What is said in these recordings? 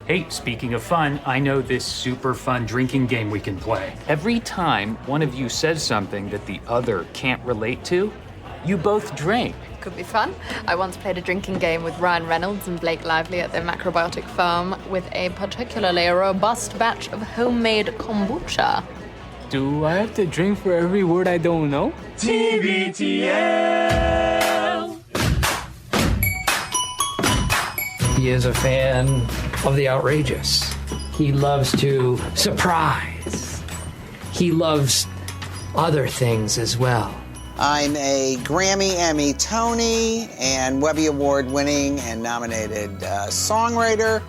Hey, speaking of fun, I know this super fun drinking game we can play. Every time one of you says something that the other can't relate to, you both drink. Could be fun. I once played a drinking game with Ryan Reynolds and Blake Lively at their macrobiotic farm with a particularly robust batch of homemade kombucha. Do I have to drink for every word I don't know? TBTL. He is a fan of the outrageous. He loves to surprise. He loves other things as well. I'm a Grammy, Emmy, Tony, and Webby Award-winning and nominated songwriter,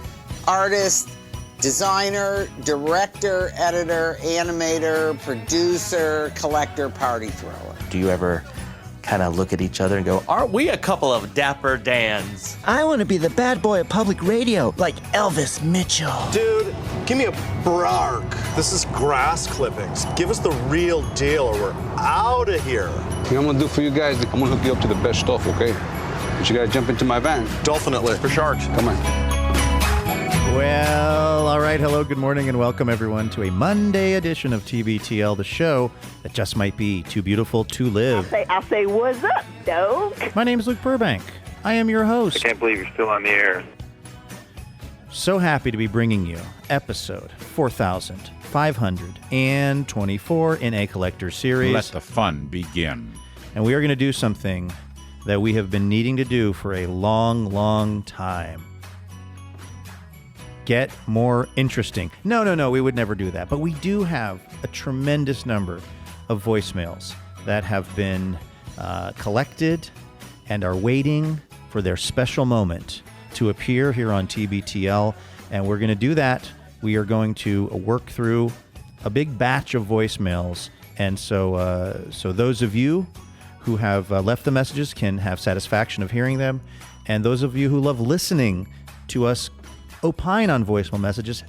artist, designer, director, editor, animator, producer, collector, party thrower. Do you ever kind of look at each other and go, aren't we a couple of dapper Dans? I want to be the bad boy of public radio, like Elvis Mitchell. Dude, give me a brark. This is grass clippings. Give us the real deal or we're out of here. Thing I'm gonna do for you guys, I'm gonna hook you up to the best stuff, okay? But you gotta jump into my van. Dolphinitely. For sharks. Come on. Well, all right. Hello, good morning, and welcome everyone to a Monday edition of TBTL, the show that just might be too beautiful to live. I'll say, what's up, dog? My name is Luke Burbank. I am your host. I can't believe you're still on the air. So happy to be bringing you episode 4524 in a collector series. Let the fun begin. And we are going to do something that we have been needing to do for a long, long time. Get more interesting. No, we would never do that. But we do have a tremendous number of voicemails that have been collected and are waiting for their special moment to appear here on TBTL. And we're going to do that. We are going to work through a big batch of voicemails. And so those of you who have left the messages can have satisfaction of hearing them. And those of you who love listening to us opine on voicemail messages,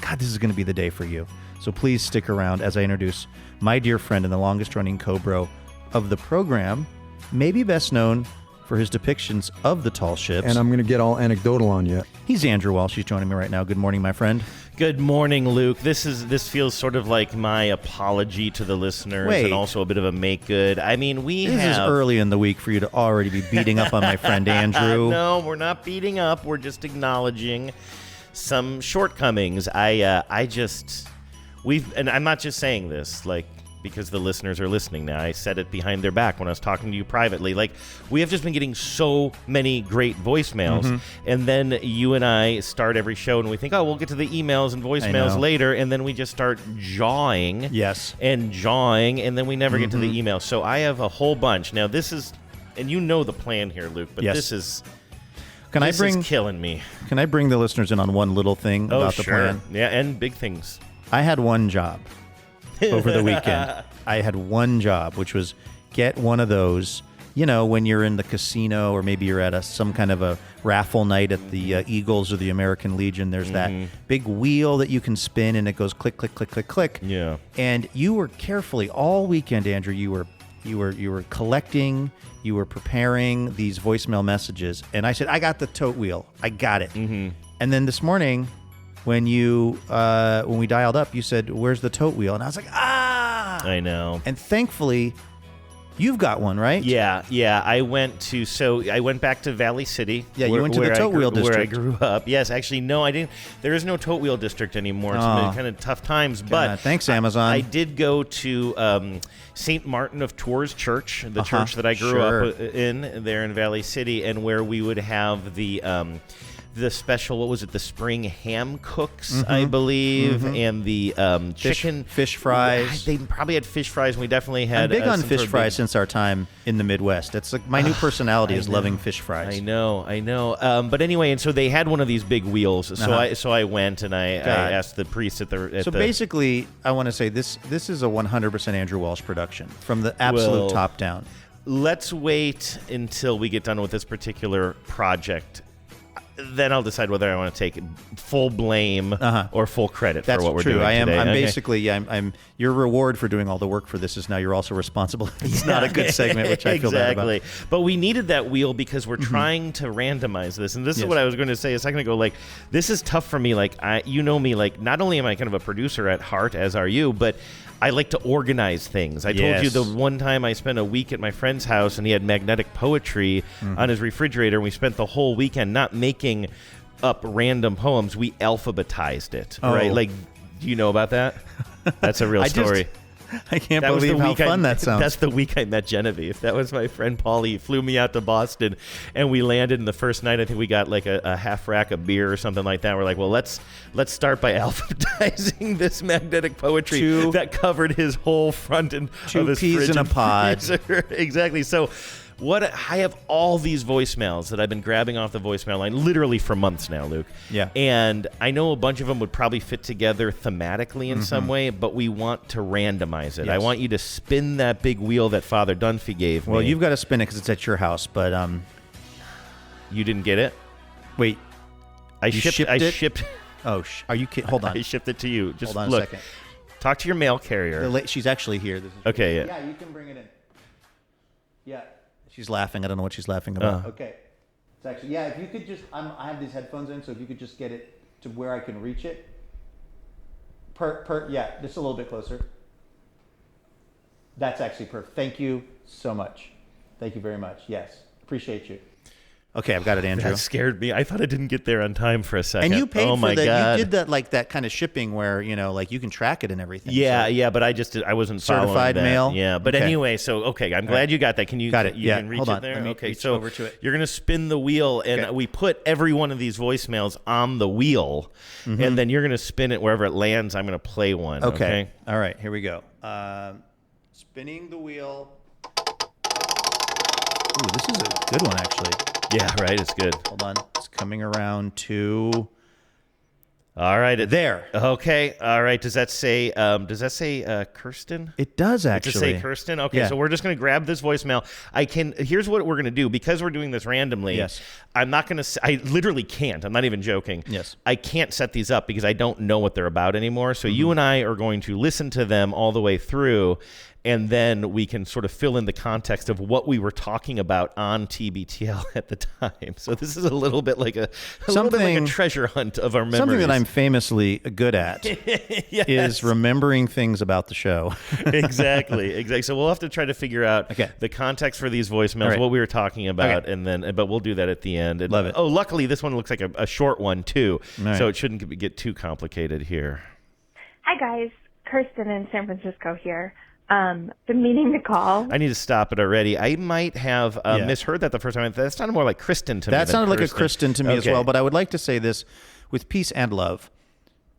God, this is going to be the day for you. So please stick around as I introduce my dear friend and the longest-running co-bro of the program, maybe best known for his depictions of the tall ships. And I'm going to get all anecdotal on you. He's Andrew Walsh. He's joining me right now. Good morning, my friend. Good morning, Luke. This feels sort of like my apology to the listeners and also a bit of a make good. I mean, This is early in the week for you to already be beating up on my friend Andrew. No, we're not beating up. We're just acknowledging some shortcomings. And I'm not just saying this, because the listeners are listening now. I said it behind their back when I was talking to you privately. We have just been getting so many great voicemails. And then you and I start every show and we think, we'll get to the emails and voicemails later. And then we just start jawing. Yes. And jawing. And then we never get to the emails. So I have a whole bunch. Now this is, and you know the plan here, Luke, but this is killing me. Can I bring the listeners in on one little thing about the plan? Yeah, and big things. I had one job. Over the weekend, I had one job, which was get one of those, when you're in the casino or maybe you're at some kind of a raffle night at the Eagles or the American Legion. There's that big wheel that you can spin and it goes click, click, click, click, click. Yeah. And you were carefully all weekend, Andrew, you were collecting, you were preparing these voicemail messages. And I said, I got the tote wheel. I got it. And then this morning, when we dialed up, you said, "Where's the tote wheel?" And I was like, I know. And thankfully, you've got one, right? Yeah. I went back to Valley City. Yeah, you went to the tote wheel district. Where I grew up. Yes, actually, no, I didn't. There is no tote wheel district anymore. It's been kind of tough times. But thanks, Amazon. I did go to St. Martin of Tours Church, the church that I grew up in there in Valley City, and where we would have the special, what was it, the spring ham cooks, I believe, and the chicken. Fish fries. They probably had fish fries, and we definitely had... I'm big on fish fries since our time in the Midwest. It's like my new personality is loving fish fries. I know. But anyway, and so they had one of these big wheels, so I went and I asked the priest at the... Basically, I want to say this is a 100% Andrew Walsh production, from the absolute top down. Let's wait until we get done with this particular project. then I'll decide whether I want to take full blame or full credit for what we're doing I am. today. I'm Okay. basically. I'm. Your reward for doing all the work for this is now you're also responsible. It's not a good segment, which I feel bad about. Exactly. But we needed that wheel because we're trying to randomize this, and this is what I was going to say a second ago. Like, this is tough for me. Like, you know me. Like, not only am I kind of a producer at heart, as are you, but I like to organize things. I told you the one time I spent a week at my friend's house and he had magnetic poetry on his refrigerator, and we spent the whole weekend not making up random poems. We alphabetized it, right? Like, do you know about that? That's a real story. I can't believe how fun that sounds. That's the week I met Genevieve. That was my friend Paulie. He flew me out to Boston, and we landed. In the first night, I think we got like a half rack of beer or something like that. We're like, well, let's start by alphabetizing this magnetic poetry that covered his whole front and two of his peas fridge in a and pod. freezer. Exactly. So. I have all these voicemails that I've been grabbing off the voicemail line literally for months now, Luke. Yeah. And I know a bunch of them would probably fit together thematically in some way, but we want to randomize it. Yes. I want you to spin that big wheel that Father Dunphy gave me. Well, you've got to spin it because it's at your house, but you didn't get it? Wait. I shipped. Oh, are you kidding? Hold on. I shipped it to you. Just hold on look. a second. Talk to your mail carrier. She's actually here. Okay, yeah. Yeah, you can bring it in. Yeah. She's laughing. I don't know what she's laughing about. Okay. It's actually, if you could just, I have these headphones in, so if you could just get it to where I can reach it. Just a little bit closer. That's actually perfect. Thank you so much. Thank you very much. Yes. Appreciate you. Okay, I've got it, Andrew. That scared me. I thought I didn't get there on time for a second. And you paid for that. God. You did that kind of shipping where, like you can track it and everything. Yeah, but I wasn't following certified that. mail. Yeah, but Okay. Anyway, so I'm glad you got that. Can you got it? You can reach Hold on. it there. Let me Okay, reach so over to it. you're gonna spin the wheel, and we put every one of these voicemails on the wheel, and then you're gonna spin it wherever it lands. I'm gonna play one. Okay. All right. Here we go. Spinning the wheel. Ooh, this is a good one, actually. Yeah, right. It's good. Hold on. It's coming around to. All right. There. Okay. All right. Does that say Kirsten? It does, actually. Does it say Kirsten? Okay. So we're just going to grab this voicemail. Here's what we're going to do. Because we're doing this randomly, Yes. I'm not going to, I literally can't. I'm not even joking. Yes. I can't set these up because I don't know what they're about anymore. So you and I are going to listen to them all the way through, and then we can sort of fill in the context of what we were talking about on TBTL at the time. So this is a little bit like a treasure hunt of our memories. Something that I'm famously good at is remembering things about the show. Exactly. So we'll have to try to figure out the context for these voicemails, what we were talking about, and then, but we'll do that at the end. And, Love it. Oh, luckily this one looks like a short one too, right. So it shouldn't get too complicated here. Hi guys, Kirsten in San Francisco here. Been meaning to call. I need to stop it already. I might have misheard that the first time. That sounded more like Kristen to me. That sounded like Kirsten. a Kristen to me as well. But I would like to say this with peace and love.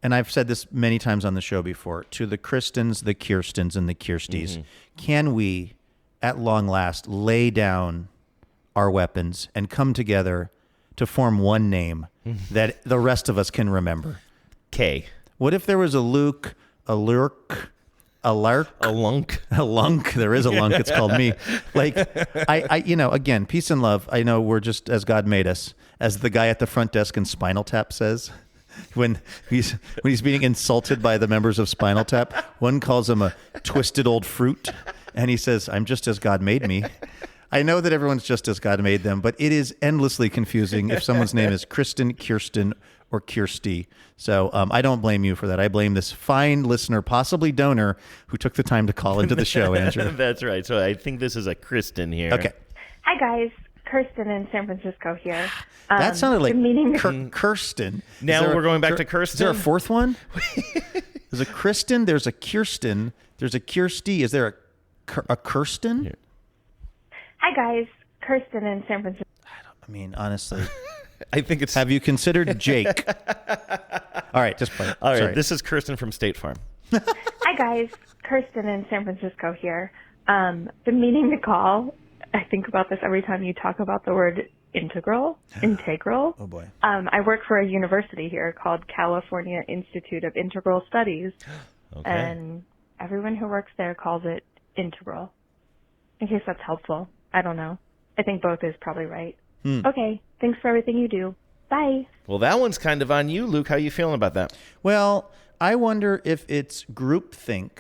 And I've said this many times on the show before. To the Kristens, the Kirstens, and the Kirsties, can we, at long last, lay down our weapons and come together to form one name that the rest of us can remember? K. What if there was a Luke, a Lurk, a Lark, a Lunk, a Lunk? There is a Lunk. It's called me. Like, again, peace and love. I know we're just as God made us, as the guy at the front desk in Spinal Tap says. When he's being insulted by the members of Spinal Tap, one calls him a twisted old fruit, and he says, "I'm just as God made me." I know that everyone's just as God made them, but it is endlessly confusing if someone's name is Kristen, Kirsten, or Kirsty. So I don't blame you for that. I blame this fine listener, possibly donor, who took the time to call into the show, Andrew. That's right. So I think this is a Kristen here. Okay. Hi guys, Kirsten in San Francisco here. That sounded like been meaning Kirsten. Now we're going back to Kirsten? Is there a fourth one? There's a Kristen, there's a Kirsten, there's a Kirsty. Is there a Kirsten? Yeah. Hi guys, Kirsten in San Francisco. I mean, honestly. I think it's... Have you considered Jake? All right, just play it. All right, Sorry. this is Kirsten from State Farm. Hi guys, Kirsten in San Francisco here. Been meaning to call. I think about this every time you talk about the word integral. Oh boy. I work for a university here called California Institute of Integral Studies. Okay. And everyone who works there calls it integral. In case that's helpful. I don't know. I think both is probably right. Okay. Thanks for everything you do. Bye. Well, that one's kind of on you, Luke. How you feeling about that? Well, I wonder if it's groupthink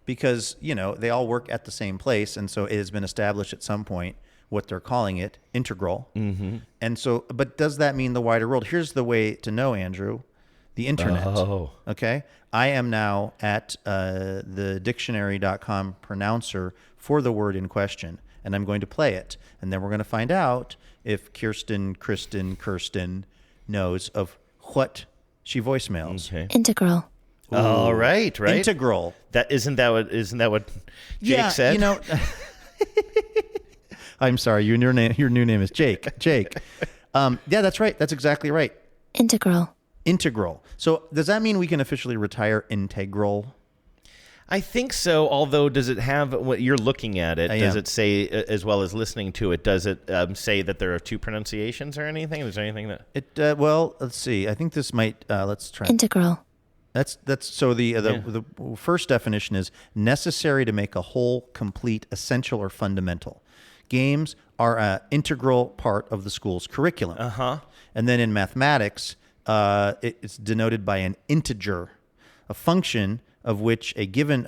because, they all work at the same place. And so it has been established at some point what they're calling it, integral. Mm-hmm. And so, but does that mean the wider world? Here's the way to know, Andrew. The internet. Oh. Okay. I am now at the dictionary.com pronouncer for the word in question, and I'm going to play it. And then we're going to find out if Kirsten knows of what she voicemails. Okay. Integral. Oh, right. Integral. Isn't that what Jake said? I'm sorry. Your new name is Jake. Jake. Yeah, that's right. That's exactly right. Integral. So does that mean we can officially retire integral? I think so, although does it have what you're looking at it? Does it say, as well as listening to it, does it say that there are two pronunciations or anything? Is there anything that... well, let's see. I think this might... let's try... Integral. That's so the first definition is necessary to make a whole, complete, essential, or fundamental. Games are an integral part of the school's curriculum. Uh-huh. And then in mathematics, it's denoted by an integer, a function of which a given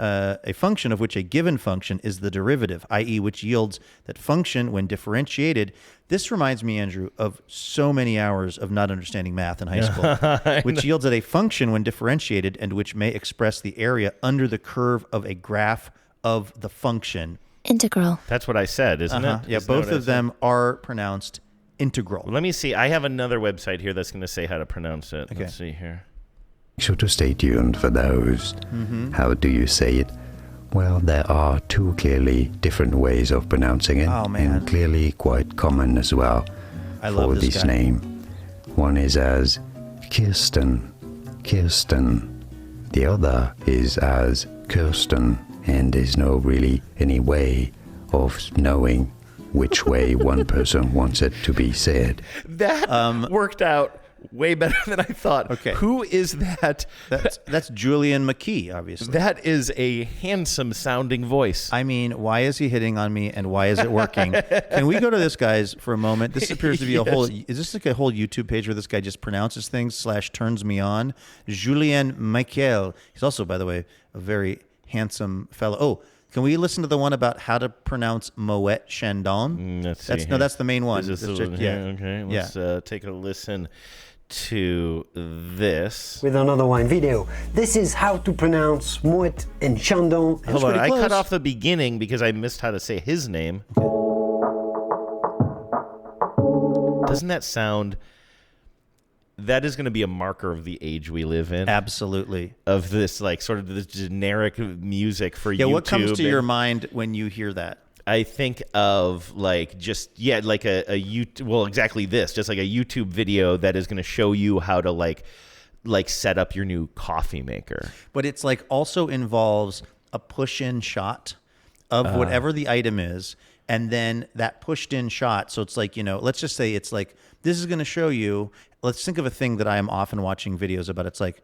function is the derivative, i.e., which yields that function when differentiated. This reminds me, Andrew, of so many hours of not understanding math in high school, which yields that a function when differentiated and which may express the area under the curve of a graph of the function. Integral. That's what I said, isn't it? Yeah, both of them are pronounced integral. Well, let me see. I have another website here that's going to say how to pronounce it. Okay. Let's see here. Make sure to stay tuned for those. Mm-hmm. How do you say it? Well, there are two clearly different ways of pronouncing it, and clearly quite common as well for this name. One is as Kirsten. The other is as Kirsten, and there's no really any way of knowing which way one person wants it to be said. That worked out way better than I thought. Okay. Who is that? That's Julian McKee, obviously. That is a handsome sounding voice. I mean, why is he hitting on me and why is it working? Can we go to this guy's for a moment? This appears to be a whole, is this like a whole YouTube page where this guy just pronounces things / turns me on? Julien Michael. He's also, by the way, a very handsome fellow. Oh, can we listen to the one about how to pronounce Moet Chandon? Let's see. That's the main one. Is this the one here? Okay, let's take a listen to this. With another wine video. This is how to pronounce Moet and Chandon. Hold on, I cut off the beginning because I missed how to say his name. Doesn't that sound... That is going to be a marker of the age we live in. Absolutely. Of this, like, sort of this generic music for YouTube. Yeah, what comes to your mind when you hear that? I think of, like, just, like a YouTube, well, exactly this. Just like a YouTube video that is going to show you how to, like set up your new coffee maker. But it's, like, also involves a push-in shot of whatever the item is, and then that pushed-in shot. So it's like, let's just say it's like, this is going to show you... Let's think of a thing that I am often watching videos about. It's like,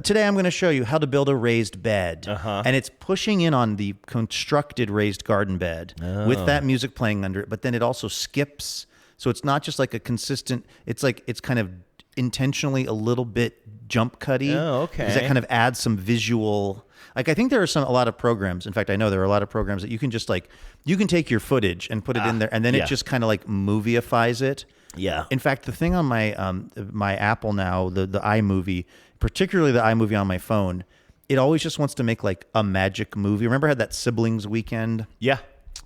today I'm going to show you how to build a raised bed. And it's pushing in on the constructed raised garden bed with that music playing under it. But then it also skips. So it's not just like a consistent, it's like, it's kind of intentionally a little bit jump cutty. Oh, okay. Because that kind of adds some visual... Like, I think there are a lot of programs. In fact, I know there are a lot of programs that you can just like, you can take your footage and put it in there, and then it just kind of like moviefies it. Yeah. In fact, the thing on my Apple now, the iMovie, particularly the iMovie on my phone, it always just wants to make like a magic movie. Remember I had that siblings weekend? Yeah.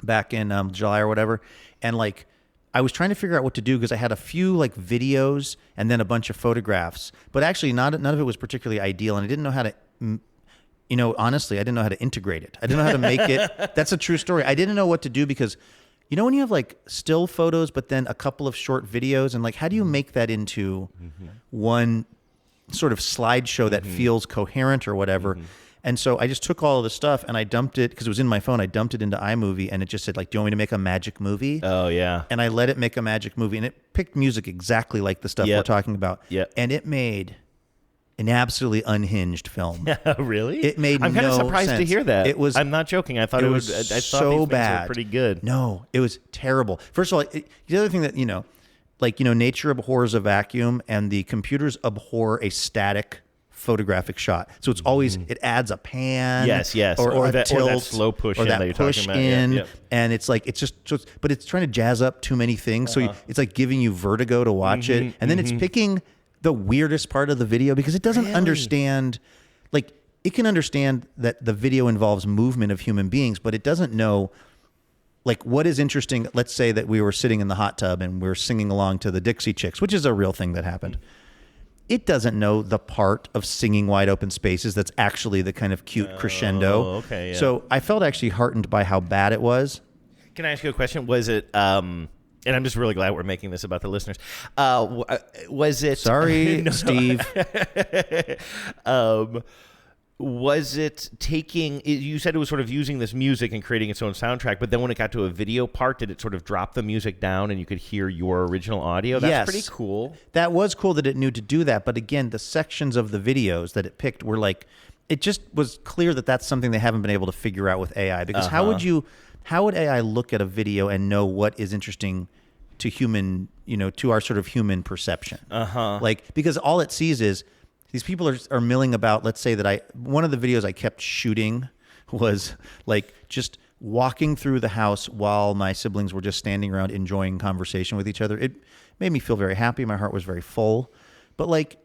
Back in July or whatever, and like I was trying to figure out what to do because I had a few like videos and then a bunch of photographs, but actually none of it was particularly ideal, and I didn't know how to. Honestly, I didn't know how to integrate it. I didn't know how to make it. That's a true story. I didn't know what to do because, when you have like still photos, but then a couple of short videos, and like, how do you make that into one sort of slideshow that feels coherent or whatever? And so I just took all of the stuff and I dumped it because it was in my phone. I dumped it into iMovie and it just said like, do you want me to make a magic movie? Oh yeah. And I let it make a magic movie, and it picked music exactly like the stuff we're talking about. Yeah. And it made an absolutely unhinged film. Really? It made I'm kind of surprised to hear that. It was. I'm not joking. I thought it was I thought so these bad. were pretty good. No, it was terrible. First of all, the other thing that like, nature abhors a vacuum and the computers abhor a static photographic shot. So it's always, it adds a pan. Yes. Or that tilt, that slow push or in that you're push talking about. in. Yep. And it's like, but it's trying to jazz up too many things. So it's like giving you vertigo to watch it. And then it's picking the weirdest part of the video because it doesn't understand, like, it can understand that the video involves movement of human beings, but it doesn't know, like, what is interesting. Let's say that we were sitting in the hot tub and we were singing along to the Dixie Chicks, which is a real thing that happened. It doesn't know the part of Singing Wide Open Spaces that's actually the kind of cute crescendo. Okay, yeah. So I felt actually heartened by how bad it was. Can I ask you a question? Was it, and I'm just really glad we're making this about the listeners. Was it... Sorry, Steve. Was it taking... You said it was sort of using this music and creating its own soundtrack, but then when it got to a video part, did it sort of drop the music down and you could hear your original audio? That's pretty cool. That was cool that it knew to do that. But again, the sections of the videos that it picked were like... It just was clear that that's something they haven't been able to figure out with AI. Because how would AI look at a video and know what is interesting to human, to our sort of human perception? Like, because all it sees is... These people are milling about. Let's say that one of the videos I kept shooting was like just walking through the house while my siblings were just standing around enjoying conversation with each other. It made me feel very happy. My heart was very full. But like,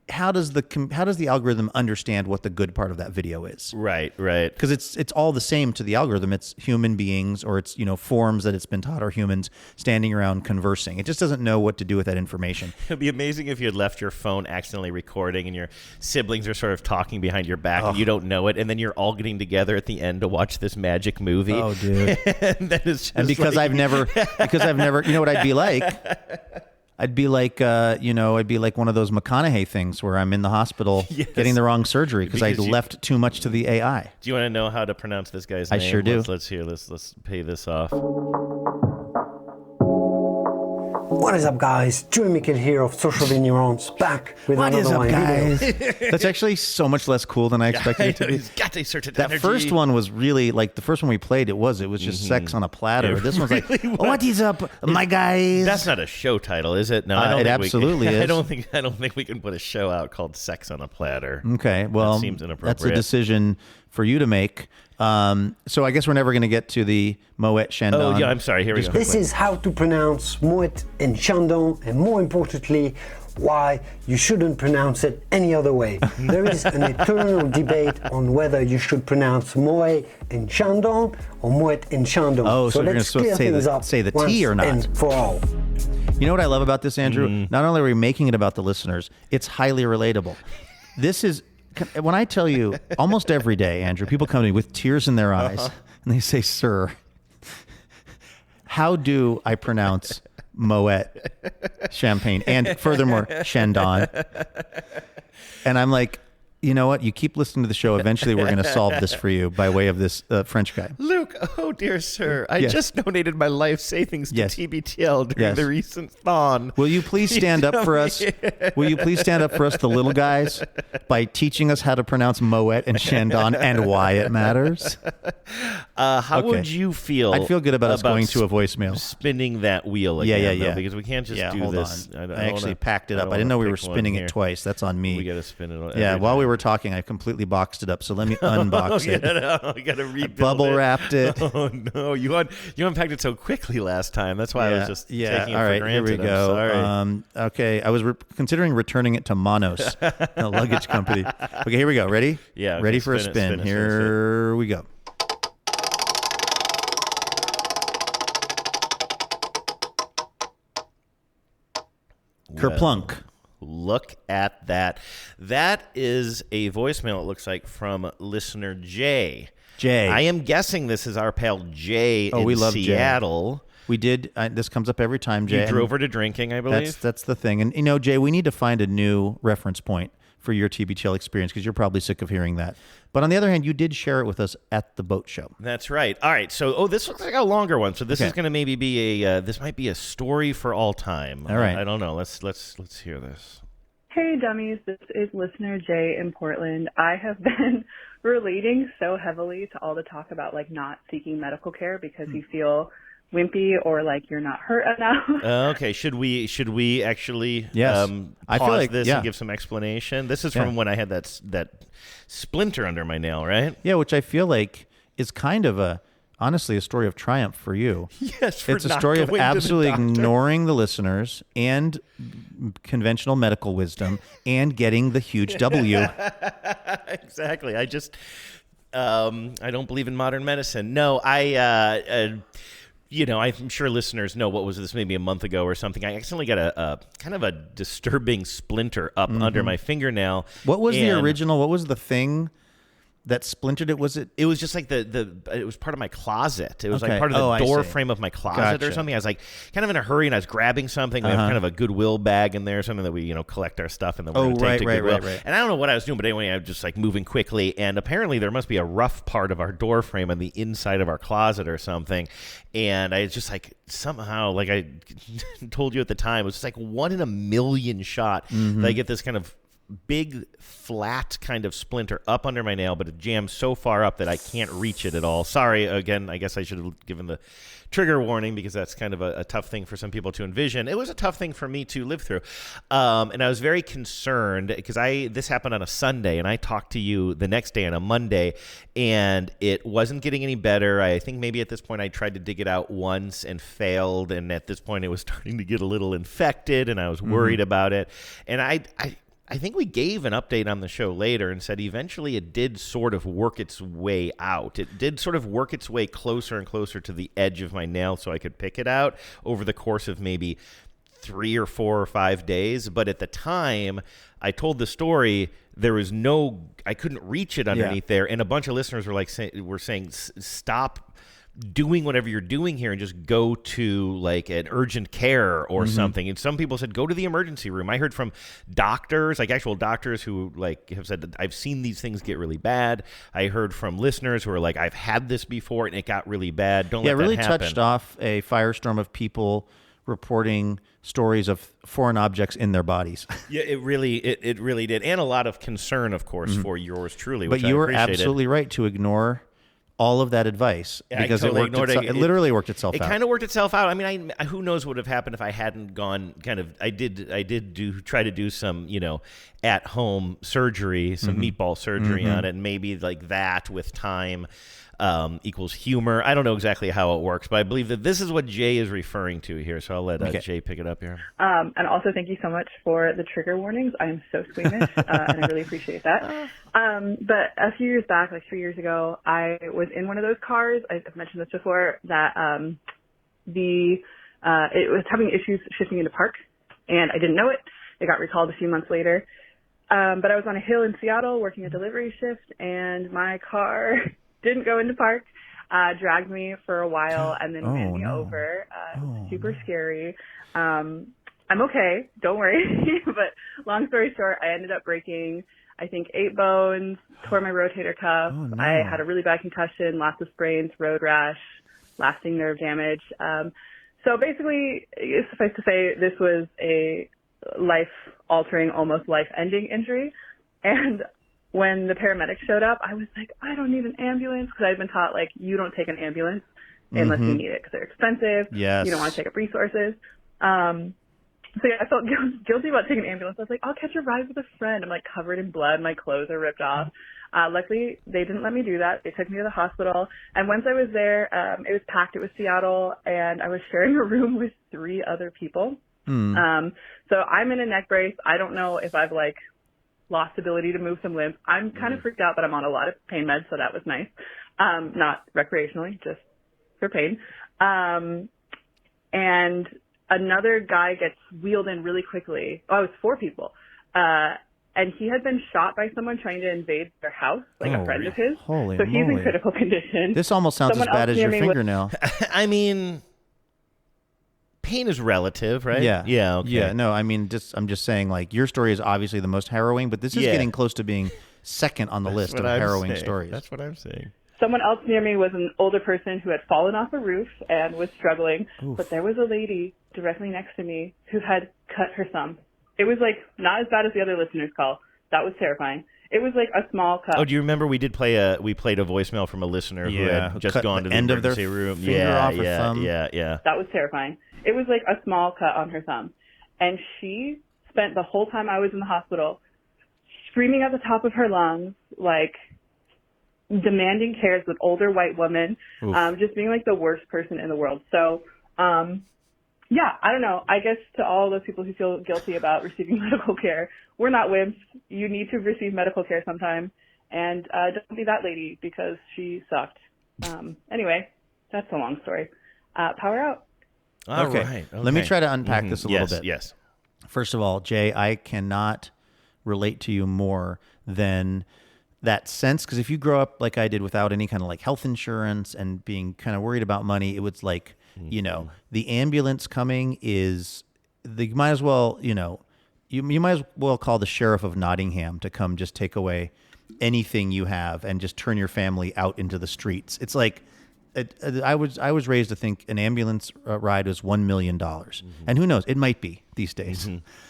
how does the algorithm understand what the good part of that video is? Right. Because it's all the same to the algorithm. It's human beings, or it's forms that it's been taught are humans standing around conversing. It just doesn't know what to do with that information. It'd be amazing if you had left your phone accidentally recording and your siblings are sort of talking behind your back and you don't know it, and then you're all getting together at the end to watch this magic movie. Oh, dude! and because like... I've never, what I'd be like. I'd be like, one of those McConaughey things where I'm in the hospital getting the wrong surgery because I left too much to the AI. Do you want to know how to pronounce this guy's name? I sure do. Let's pay this off. What is up, guys? Joey Mikkel here of Social Neurons, back with another one. That's actually so much less cool than I expected it to be. Got a certain that energy. First one was really like the first one we played. It was just sex on a platter. This one's like, what is up, my guys? That's not a show title, is it? No, I don't it think absolutely is. I don't think we can put a show out called "Sex on a Platter." Okay, well, that seems inappropriate. That's a decision for you to make. So I guess we're never going to get to the Moet Chandon. Oh, yeah, I'm sorry. Here we go. This is how to pronounce Moet and Chandon, and more importantly, why you shouldn't pronounce it any other way. There is an eternal debate on whether you should pronounce Moet and Chandon or Moet and Chandon. Oh, so you're let's going to clear say the once T or not? and for all. You know what I love about this, Andrew? Not only are we making it about the listeners, it's highly relatable. This is... When I tell you, almost every day, Andrew, people come to me with tears in their eyes, and they say, "Sir, how do I pronounce Moet champagne and furthermore Chandon?" And I'm like, you know what? You keep listening to the show. Eventually, we're going to solve this for you by way of this French guy. Luke, oh dear sir, I just donated my life savings to TBTL during the recent thon. Will you please stand up for us? Will you please stand up for us, the little guys, by teaching us how to pronounce Moet and Chandon and why it matters? How would you feel? I'd feel good about us going to a voicemail. Spinning that wheel again, though, because we can't just do hold this. On. I actually packed it up. I didn't know we were spinning it twice. That's on me. We got to spin it. Yeah, while we were talking, I completely boxed it up. So let me unbox it. You got to rebuild Bubble wrapped it. Oh no, you unpacked it so quickly last time. That's why I was just taking it all right, for granted. Here we go. Okay, I was considering returning it to Monos, a luggage company. Okay, here we go. Ready? Yeah. Okay, ready for a spin. Here we go. Kerplunk. Look at that. That is a voicemail, it looks like, from listener Jay. I am guessing this is our pal Jay in we love Seattle. Jay. We did. This comes up every time, Jay. You drove her to drinking, I believe. That's the thing. And, Jay, we need to find a new reference point for your TBTL experience because you're probably sick of hearing that. But on the other hand, you did share it with us at the boat show. That's right. All right. So, this looks like a longer one. So this is going to maybe be this might be a story for all time. All right. I don't know. Let's hear this. Hey, dummies. This is listener Jay in Portland. I have been relating so heavily to all the talk about not seeking medical care because you feel wimpy or like you're not hurt enough. Okay, should we actually Yes. I feel pause like- this yeah. and give some explanation? This is Yeah. from when I had that splinter under my nail, right? Yeah, which I feel like is kind of honestly a story of triumph for you. Yes, for it's a not story of going to the absolutely doctor. ignoring the listeners and conventional medical wisdom and getting the huge W. Exactly. I just I don't believe in modern medicine. No, I'm sure listeners know what was this, maybe a month ago or something. I accidentally got a kind of a disturbing splinter up under my fingernail. What was the and original? What was the thing that splintered it? Was it? It was just like it was part of my closet. It was Okay. like part of Oh, the I door see. frame of my closet or Gotcha. something. I was like kind of in a hurry and I was grabbing something. We have kind of a Goodwill bag in there, something that we collect our stuff and then we're going to take to Goodwill. Right. And I don't know what I was doing, but anyway, I was just like moving quickly. And apparently there must be a rough part of our door frame on the inside of our closet or something. And I just like somehow, like I told you at the time, it was just like 1 in a million shot that I get this kind of big flat kind of splinter up under my nail, but it jams so far up that I can't reach it at all. Sorry, again, I guess I should have given the trigger warning because that's kind of a tough thing for some people to envision. It was a tough thing for me to live through. And I was very concerned because this happened on a Sunday and I talked to you the next day on a Monday and it wasn't getting any better. I think maybe at this point I tried to dig it out once and failed. And at this point it was starting to get a little infected and I was worried about it. And I think we gave an update on the show later and said eventually it did sort of work its way out. It did sort of work its way closer and closer to the edge of my nail so I could pick it out over the course of maybe 3 or 4 or 5 days. But at the time I told the story, I couldn't reach it underneath there. And a bunch of listeners were saying, stop doing whatever you're doing here and just go to like an urgent care or something. And some people said, go to the emergency room. I heard from doctors, like actual doctors who like have said that I've seen these things get really bad. I heard from listeners who are like, I've had this before and it got really bad. Don't let it really that happen. touched off a firestorm of people reporting stories of foreign objects in their bodies. Yeah, it really did. And a lot of concern, of course, for yours truly, which But you I were appreciated. absolutely right to ignore all of that advice because I totally it ignored it literally worked itself out. It kind of worked itself out. I mean, who knows what would have happened if I hadn't gone kind of. I did try to do some at home surgery, some meatball surgery on it, and maybe like that with time equals humor. I don't know exactly how it works, but I believe that this is what Jay is referring to here. So I'll let Jay pick it up here. And also thank you so much for the trigger warnings. I am so squeamish, and I really appreciate that. But a few years back, like 3 years ago, I was in one of those cars. I've mentioned this before, that it was having issues shifting into park, and I didn't know it. It got recalled a few months later. But I was on a hill in Seattle working a delivery shift, and my car didn't go into park, dragged me for a while, and then ran me over. It was super scary. I'm okay, don't worry. But long story short, I ended up breaking, I think, 8 bones, tore my rotator cuff. I had a really bad concussion, lots of sprains, road rash, lasting nerve damage. So basically, suffice to say, this was a life-altering, almost life-ending injury. And when the paramedics showed up, I was like, I don't need an ambulance, because I'd been taught, like, you don't take an ambulance unless you need it, because they're expensive. Yes. You don't want to take up resources. So yeah, I felt guilty about taking an ambulance. I was like, I'll catch a ride with a friend. I'm like covered in blood. My clothes are ripped off. Luckily, they didn't let me do that. They took me to the hospital. And once I was there, it was packed. It was Seattle, and I was sharing a room with 3 other people. So I'm in a neck brace. I don't know if I've like lost ability to move some limbs. I'm kind of freaked out, but I'm on a lot of pain meds, so that was nice. Not recreationally, just for pain. And another guy gets wheeled in really quickly. Oh, it was 4 people. And he had been shot by someone trying to invade their house, like a friend of his. Holy so he's moly. in critical condition. This almost sounds Someone as bad else as your near me was- fingernail. I mean, pain is relative, right? Yeah. Okay. Yeah. No, I mean, I'm just saying, like, your story is obviously the most harrowing, but this is getting close to being second on the list of harrowing stories. That's what I'm saying. Someone else near me was an older person who had fallen off a roof and was struggling. Oof. But there was a lady directly next to me who had cut her thumb. It was like not as bad as the other listener's call. That was terrifying. It was like a small cup. Oh, do you remember we played a voicemail from a listener who had just gone to the end of their emergency room? finger off her thumb. Yeah. That was terrifying. It was like a small cut on her thumb. And she spent the whole time I was in the hospital screaming at the top of her lungs, like demanding care as an older white woman, just being like the worst person in the world. So, yeah, I don't know. I guess to all those people who feel guilty about receiving medical care, we're not wimps. You need to receive medical care sometime. And don't be that lady because she sucked. Anyway, that's a long story. Power out. Okay. Let me try to unpack this a little bit. Yes. First of all, Jay, I cannot relate to you more than that sense, because if you grow up like I did without any kind of like health insurance and being kind of worried about money, it was like, you know, the ambulance coming is, you might as well, you know, you might as well call the sheriff of Nottingham to come just take away anything you have and just turn your family out into the streets. It's like, I was raised to think an ambulance ride was $1 million. And who knows, it might be these days.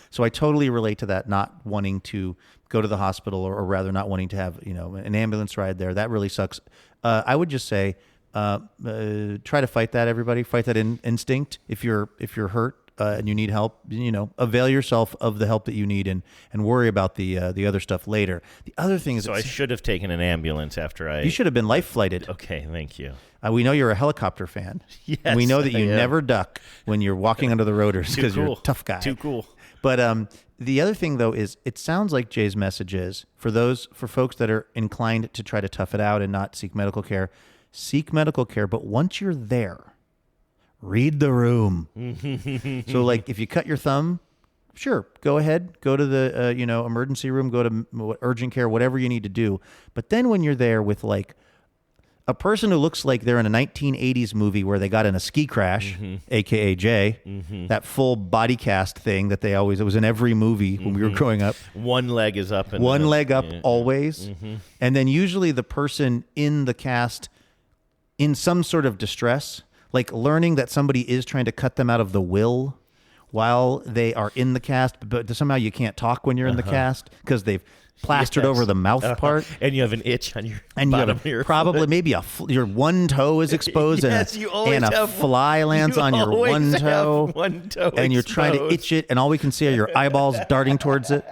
So I totally relate to that, not wanting to go to the hospital, or rather not wanting to have, you know, an ambulance ride there. That really sucks. I would just say, try to fight that, everybody. Fight that instinct. If you're hurt and you need help, you know, avail yourself of the help that you need, and worry about the other stuff later. The other thing is, so I should have taken an ambulance after you should have been life flighted. Okay, thank you. We know you're a helicopter fan. Yes, and we know that I you am. never duck when you're walking under the rotors because you're a tough guy. Too cool. But the other thing, though, is it sounds like Jay's message is for folks that are inclined to try to tough it out and not seek medical care, seek medical care. But once you're there, read the room. So, like, if you cut your thumb, sure, go ahead, go to the emergency room, go to urgent care, whatever you need to do. But then when you're there with like a person who looks like they're in a 1980s movie where they got in a ski crash, aka Jay, that full body cast thing that it was in every movie when we were growing up. One leg is up. One leg up always. And then usually the person in the cast in some sort of distress, like learning that somebody is trying to cut them out of the will while they are in the cast, but somehow you can't talk when you're in the cast because they've plastered over the mouth part, and you have an itch on your and bottom you have of your probably foot. maybe your one toe is exposed, and a fly lands on your one toe, and you're trying to itch it, and all we can see are your eyeballs darting towards it.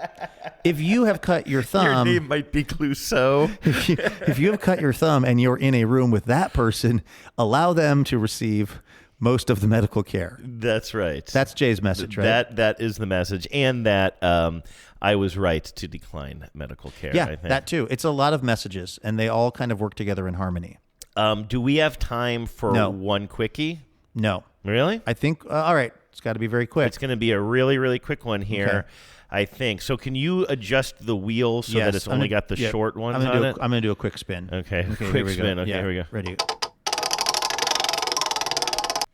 If you have cut your thumb, your name might be Clouseau. if you have cut your thumb and you're in a room with that person, allow them to receive most of the medical care. That's right. That's Jay's message, right? That is the message, and that I was right to decline medical care. Yeah, I think. that too. It's a lot of messages, and they all kind of work together in harmony. Do we have time for one quickie? No. Really? I think, all right, it's got to be very quick. It's going to be a really, really quick one here. Okay. I think. So can you adjust the wheel so that it's only got the short ones on it? I'm going to do a quick spin. Okay quick spin. Okay, here we go. Ready.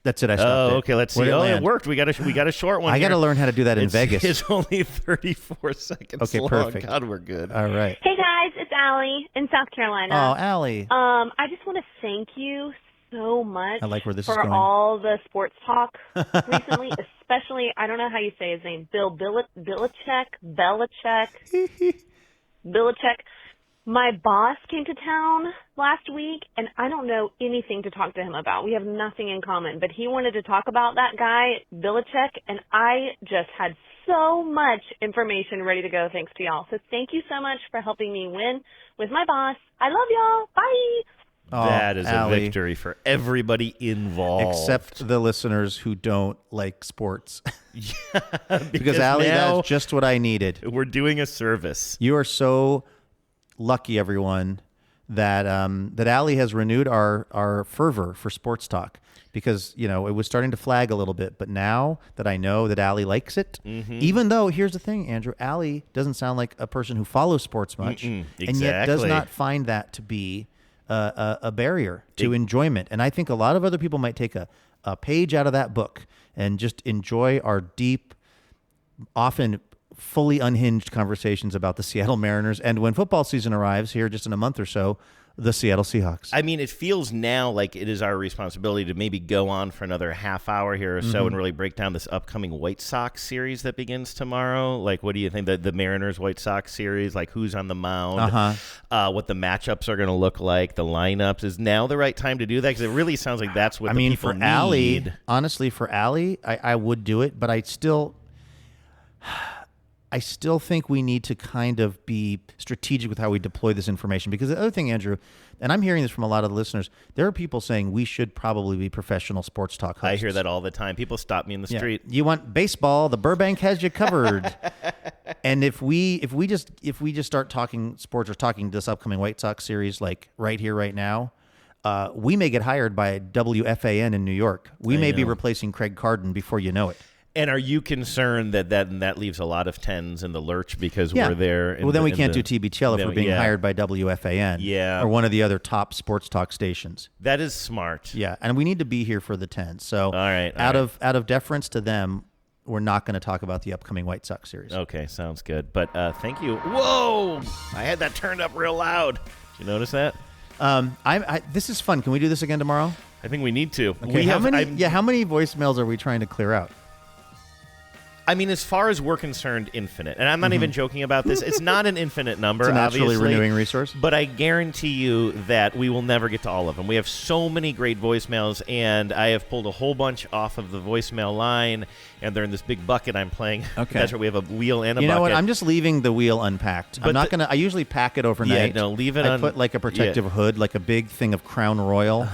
That's it. I stopped it. Okay. Let's see. It worked. We got a short one. I got to learn how to do that in Vegas. It's only 34 seconds okay, long. Perfect. God, we're good. All right. Hey guys, it's Allie in South Carolina. Oh, Allie. I just want to thank you so much. I like where this is for going. all the sports talk recently, especially I don't know how you say his name, Belichick. My boss came to town last week, and I don't know anything to talk to him about. We have nothing in common, but he wanted to talk about that guy, Belichick, and I just had so much information ready to go thanks to y'all. So thank you so much for helping me win with my boss. I love y'all. Bye. Oh, that is Allie. a victory for everybody involved. Except the listeners who don't like sports. because Allie, now that's just what I needed. We're doing a service. You are so lucky, everyone, that that Allie has renewed our fervor for sports talk, because it was starting to flag a little bit, but now that I know that Allie likes it, even though here's the thing, Andrew, Allie doesn't sound like a person who follows sports much, and yet does not find that to be a barrier to enjoyment. And I think a lot of other people might take a page out of that book and just enjoy our deep, often fully unhinged conversations about the Seattle Mariners. And when football season arrives here just in a month or so, the Seattle Seahawks. I mean, it feels now like it is our responsibility to maybe go on for another half hour here or so and really break down this upcoming White Sox series that begins tomorrow. Like, what do you think? The Mariners White Sox series, like who's on the mound, what the matchups are going to look like, the lineups. Is now the right time to do that? Because it really sounds like that's what the people need. Allie, honestly, for Allie, I would do it, but I still think we need to kind of be strategic with how we deploy this information. Because the other thing, Andrew, and I'm hearing this from a lot of the listeners, there are people saying we should probably be professional sports talk hosts. I hear that all the time. People stop me in the street. You want baseball? The Burbank has you covered. And if we just start talking sports or talking this upcoming White Sox series, like right here, right now, we may get hired by WFAN in New York. We may be replacing Craig Carden before you know it. And are you concerned that leaves a lot of tens in the lurch because we're there? Well, then we can't do TBTL if we're being hired by WFAN or one of the other top sports talk stations. That is smart. Yeah, and we need to be here for the 10s. So out of deference to them, we're not going to talk about the upcoming White Sox series. Okay, sounds good. But thank you. Whoa! I had that turned up real loud. Did you notice that? This is fun. Can we do this again tomorrow? I think we need to. Okay, how many voicemails are we trying to clear out? I mean, as far as we're concerned, infinite. And I'm not even joking about this. It's not an infinite number, It's a naturally obviously, renewing resource. But I guarantee you that we will never get to all of them. We have so many great voicemails, and I have pulled a whole bunch off of the voicemail line, and they're in this big bucket I'm playing. Okay. That's right. We have a wheel and a bucket. You know what? I'm just leaving the wheel unpacked. I'm not going to... I usually pack it overnight. Yeah, no, leave it I put like a protective hood, like a big thing of Crown Royal.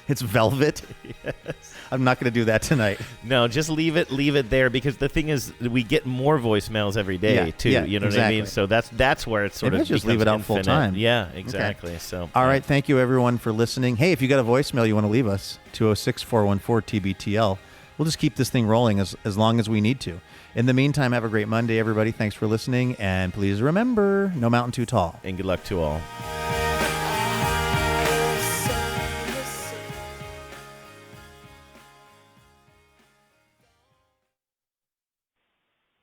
It's velvet. Yes. I'm not going to do that tonight. No, just leave it there, because the thing is, we get more voicemails every day too. You know what I mean? So that's where it's sort Maybe of just leave it out infinite. full time. Yeah, exactly. Okay. So all right, thank you everyone for listening. Hey, if you got a voicemail you want to leave us, 206-414-TBTL. We'll just keep this thing rolling as long as we need to. In the meantime, have a great Monday, everybody. Thanks for listening, and please remember, no mountain too tall. And good luck to all.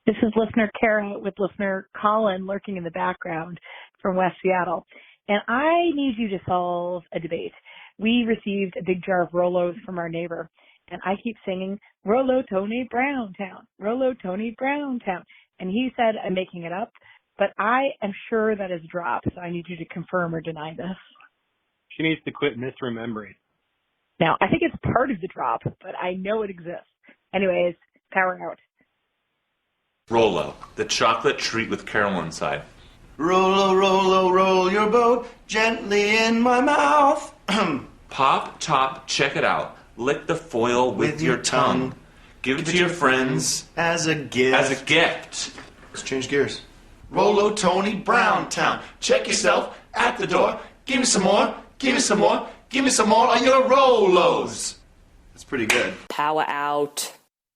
This is listener Kara with listener Colin lurking in the background from West Seattle. And I need you to solve a debate. We received a big jar of Rolos from our neighbor, and I keep singing, Rolo Tony Browntown, Rolo Tony Browntown. And he said, I'm making it up, but I am sure that is dropped, so I need you to confirm or deny this. She needs to quit misremembering. Now, I think it's part of the drop, but I know it exists. Anyways, power out. Rolo, the chocolate treat with caramel inside. Rolo, Rolo, roll your boat gently in my mouth. Pop, top, check it out. Lick the foil with your tongue. Give it to your friends. As a gift. As a gift. Let's change gears. Rolo Tony Browntown. Check yourself at the door. Give me some more. Give me some more. Give me some more on your Rolos. That's pretty good. Power out.